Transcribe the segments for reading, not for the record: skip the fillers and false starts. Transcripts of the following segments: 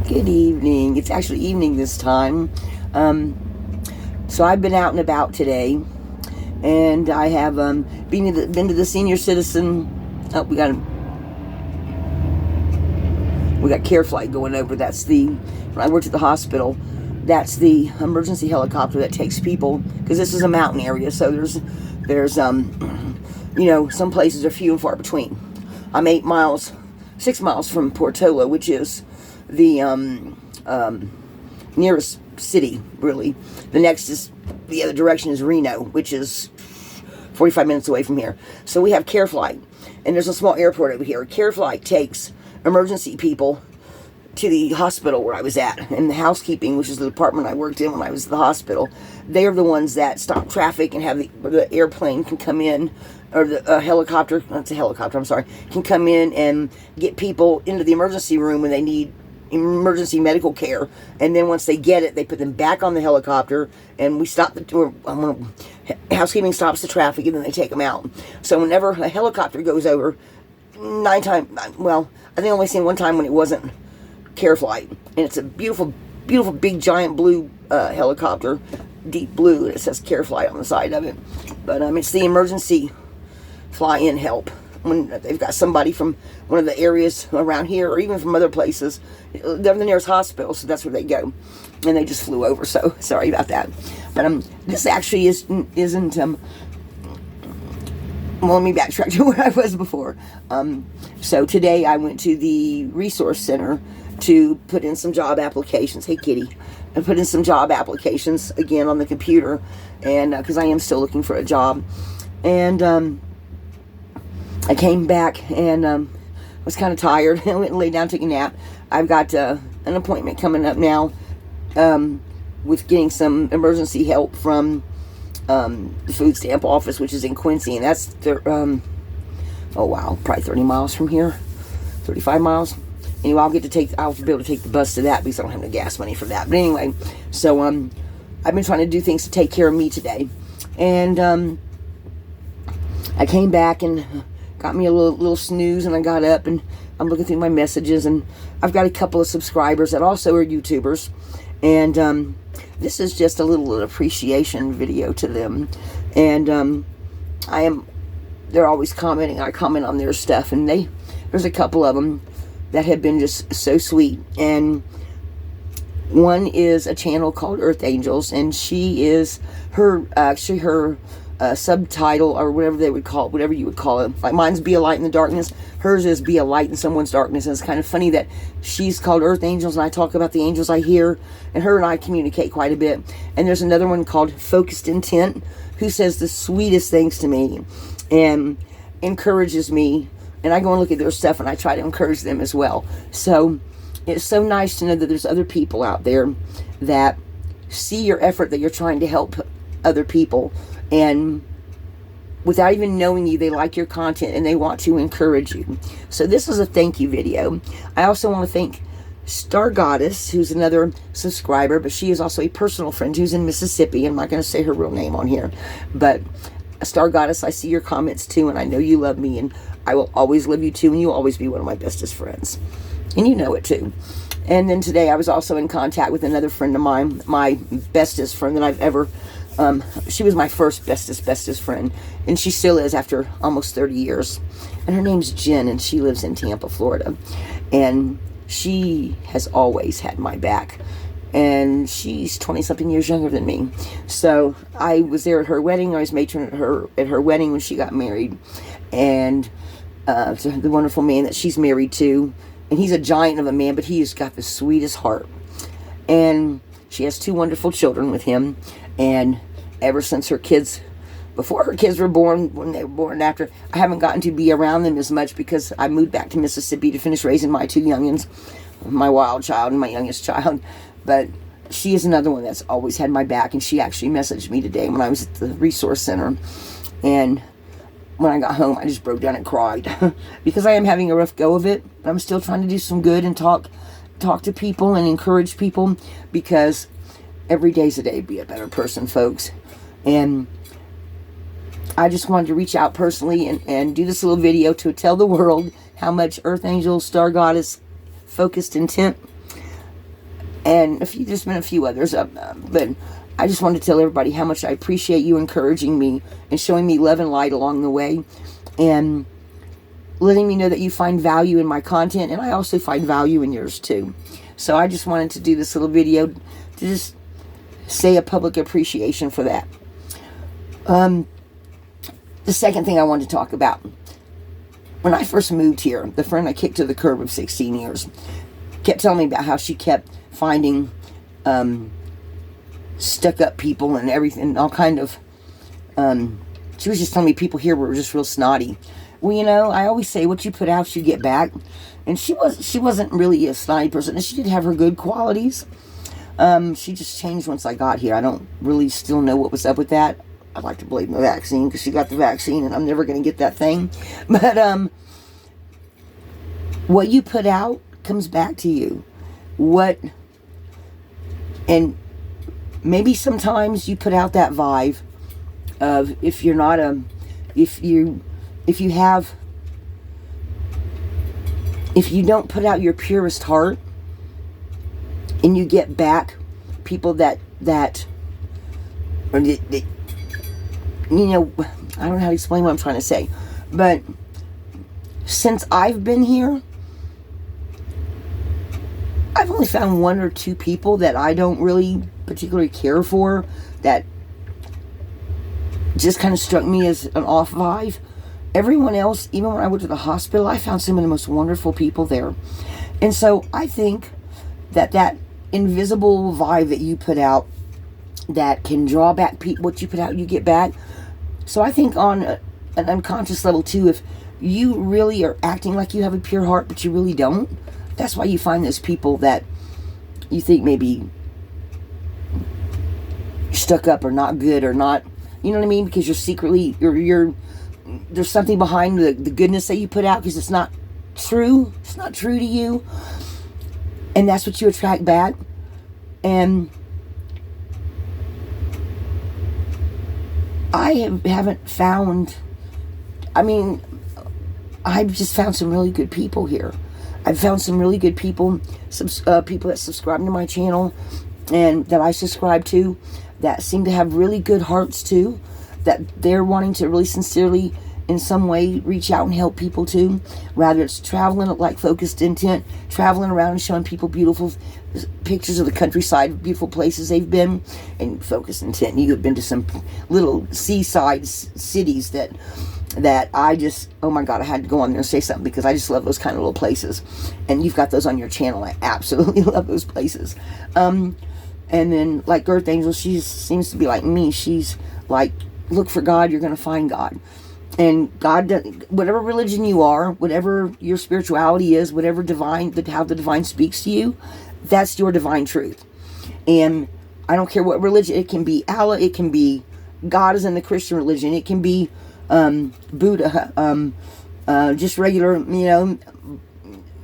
Good evening. It's actually evening this time. So I've been out and about today, and I have been to the senior citizen. Oh, we got CareFlight going over. That's when I worked at the hospital. That's the emergency helicopter that takes people, because this is a mountain area. So there's some places are few and far between. I'm 6 miles from Portola, which is the nearest city, really. The other direction is Reno, which is 45 minutes away from here. So we have CareFlight, and there's a small airport over here. CareFlight takes emergency people to the hospital where I was at, and the housekeeping, which is the department I worked in when I was at the hospital. They are the ones that stop traffic and have the airplane can come in, or the helicopter, that's a helicopter, I'm sorry, can come in and get people into the emergency room when they need emergency medical care. And then once they get it, they put them back on the helicopter, and we stop housekeeping stops the traffic, and then they take them out. So whenever a helicopter goes over, I think I only seen one time when it wasn't CareFlight, and it's a beautiful, beautiful, big, giant blue helicopter, deep blue, and it says CareFlight on the side of it. But it's the emergency fly-in help when they've got somebody from one of the areas around here, or even from other places. They're the nearest hospital, so that's where they go. And they just flew over, so sorry about that. But this actually isn't. Let me backtrack to where I was before. So today I went to the resource center to put in some job applications. Hey, kitty. And put in some job applications again on the computer, and because I am still looking for a job. And I came back and was kind of tired. I went and laid down, took a nap. I've got an appointment coming up now with getting some emergency help from the food stamp office, which is in Quincy, and that's probably 30 miles from here, 35 miles. Anyway, I'll be able to take the bus to that, because I don't have no gas money for that. But anyway, so I've been trying to do things to take care of me today, and I came back and got me a little snooze, and I got up and I'm looking through my messages, and I've got a couple of subscribers that also are YouTubers, and this is just a little appreciation video to them. And they're always commenting. I comment on their stuff, and there's a couple of them that have been just so sweet. And one is a channel called Earth Angels, and she is her subtitle, or whatever they would call it, whatever you would call it. Like mine's Be a Light in the Darkness. Hers is Be a Light in Someone's Darkness. And it's kind of funny that she's called Earth Angels, and I talk about the angels I hear, and her and I communicate quite a bit. And there's another one called Focused Intent, who says the sweetest things to me and encourages me. And I go and look at their stuff, and I try to encourage them as well. So it's so nice to know that there's other people out there that see your effort, that you're trying to help other people, and without even knowing you, they like your content and they want to encourage you. So this is a thank you video. I also want to thank Star Goddess, who's another subscriber, but she is also a personal friend who's in Mississippi. I'm not going to say her real name on here, but Star Goddess, I see your comments too, and I know you love me, and I will always love you too, and you'll always be one of my bestest friends, and you know it too. And then today I was also in contact with another friend of mine, my bestest friend that I've ever she was my first bestest friend, and she still is after almost 30 years. And her name's Jen, and she lives in Tampa, Florida. And she has always had my back. And she's 20-something years younger than me. So I was there at her wedding. I was matron at her wedding when she got married. And the wonderful man that she's married to. And he's a giant of a man, but he has got the sweetest heart. And she has 2 wonderful children with him. And ever since before her kids were born, when they were born after, I haven't gotten to be around them as much, because I moved back to Mississippi to finish raising my 2 youngins, my wild child and my youngest child. But she is another one that's always had my back, and she actually messaged me today when I was at the resource center. And when I got home, I just broke down and cried because I am having a rough go of it, but I'm still trying to do some good and talk to people and encourage people, because every day's a day to be a better person, folks. And I just wanted to reach out personally and do this little video to tell the world how much Earth Angel, Star Goddess, Focused Intent, and there's been a few others, but I just wanted to tell everybody how much I appreciate you encouraging me and showing me love and light along the way, and letting me know that you find value in my content, and I also find value in yours too. So I just wanted to do this little video to just say a public appreciation for that. The second thing I wanted to talk about, when I first moved here, the friend I kicked to the curb of 16 years kept telling me about how she kept finding stuck up people and everything, all kind of, she was just telling me people here were just real snotty. Well, you know, I always say what you put out, you get back. And she wasn't really a snotty person, and she did have her good qualities. She just changed once I got here. I don't really still know what was up with that. I'd like to blame the vaccine, because she got the vaccine and I'm never going to get that thing. But what you put out comes back to you. And maybe sometimes you put out that vibe of, if you don't put out your purest heart, and you get back people that you know, I don't know how to explain what I'm trying to say, but since I've been here, I've only found 1 or 2 people that I don't really particularly care for, that just kind of struck me as an off vibe. Everyone else, even when I went to the hospital, I found some of the most wonderful people there. And so I think that invisible vibe that you put out, that can draw back what you put out, you get back. So I think on an unconscious level too, if you really are acting like you have a pure heart, but you really don't, that's why you find those people that you think maybe stuck up or not good or not, you know what I mean? Because you're secretly, there's something behind the goodness that you put out, because it's not true. It's not true to you. And that's what you attract back. And I haven't found, I've just found some really good people here. I've found some really good people, people that subscribe to my channel and that I subscribe to, that seem to have really good hearts too, that they're wanting to really sincerely in some way reach out and help people too, whether it's traveling like Focused Intent, traveling around and showing people beautiful pictures of the countryside, beautiful places they've been. And Focused Intent, you have been to some little seaside cities that I just, oh my God, I had to go on there and say something, because I just love those kind of little places. And you've got those on your channel. I absolutely love those places. And then like Earth Angel, she seems to be like me. She's like, look for God, you're going to find God. And God, whatever religion you are, whatever your spirituality is, whatever how the divine speaks to you, that's your divine truth. And I don't care what religion, it can be Allah, it can be God is in the Christian religion, it can be Buddha, just regular,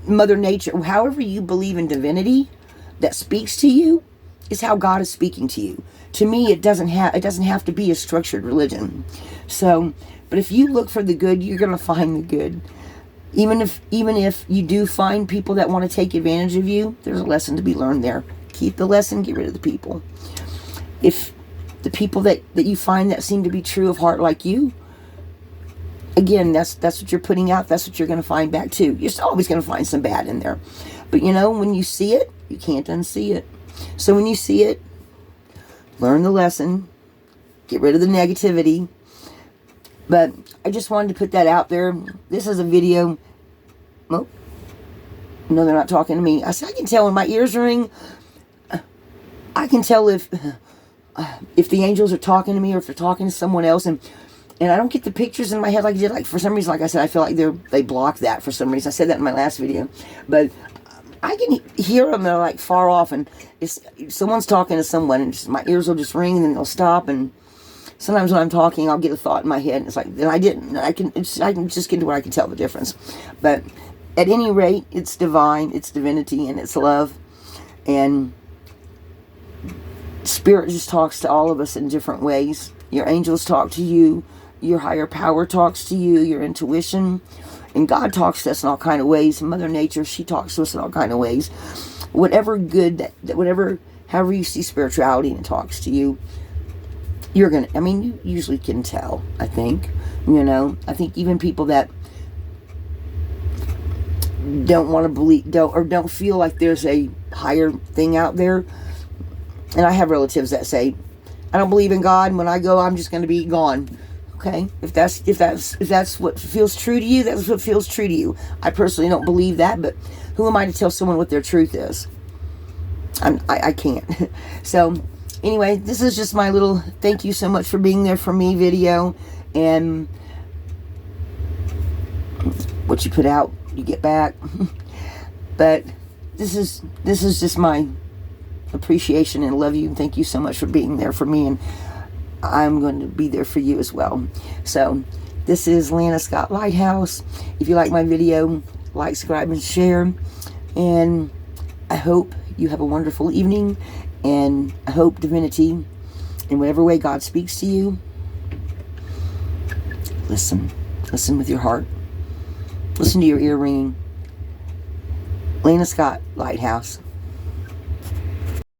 Mother Nature. However you believe in divinity that speaks to you is how God is speaking to you. To me, it doesn't have to be a structured religion. So, but if you look for the good, you're going to find the good. Even if you do find people that want to take advantage of you, there's a lesson to be learned there. Keep the lesson, get rid of the people. If the people that you find that seem to be true of heart like you, again, that's what you're putting out, that's what you're going to find back too. You're always going to find some bad in there. But when you see it, you can't unsee it. So when you see it, learn the lesson, get rid of the negativity. But I just wanted to put that out there. This is a video. Oh, no, they're not talking to me. I said, I can tell when my ears ring. I can tell if the angels are talking to me or if they're talking to someone else. And I don't get the pictures in my head like I did. Like, for some reason, like I said, I feel like they block that for some reason. I said that in my last video. But I can hear them. They're like far off. And if someone's talking to someone, and my ears will just ring and then they'll stop. And sometimes when I'm talking, I'll get a thought in my head, and it's like, then I didn't. I can just get to where I can tell the difference. But at any rate, it's divine, it's divinity, and it's love. And Spirit just talks to all of us in different ways. Your angels talk to you. Your higher power talks to you. Your intuition. And God talks to us in all kind of ways. Mother Nature, she talks to us in all kind of ways. Whatever good, whatever, however you see spirituality and it talks to you, you're going to, I mean, you usually can tell, I think. I think even people that don't want to believe, don't feel like there's a higher thing out there. And I have relatives that say, I don't believe in God, and when I go, I'm just going to be gone. Okay, if that's what feels true to you, that's what feels true to you. I personally don't believe that, but who am I to tell someone what their truth is? I can't. So anyway, this is just my little thank you so much for being there for me video, and what you put out, you get back. But this is just my appreciation and love you. Thank you so much for being there for me, and I'm going to be there for you as well. So this is Lana Scott Lighthouse. If you like my video, like, subscribe, and share. And I hope you have a wonderful evening, and I hope divinity, in whatever way God speaks to you, listen with your heart, listen to your ear ringing. Lana Scott Lighthouse.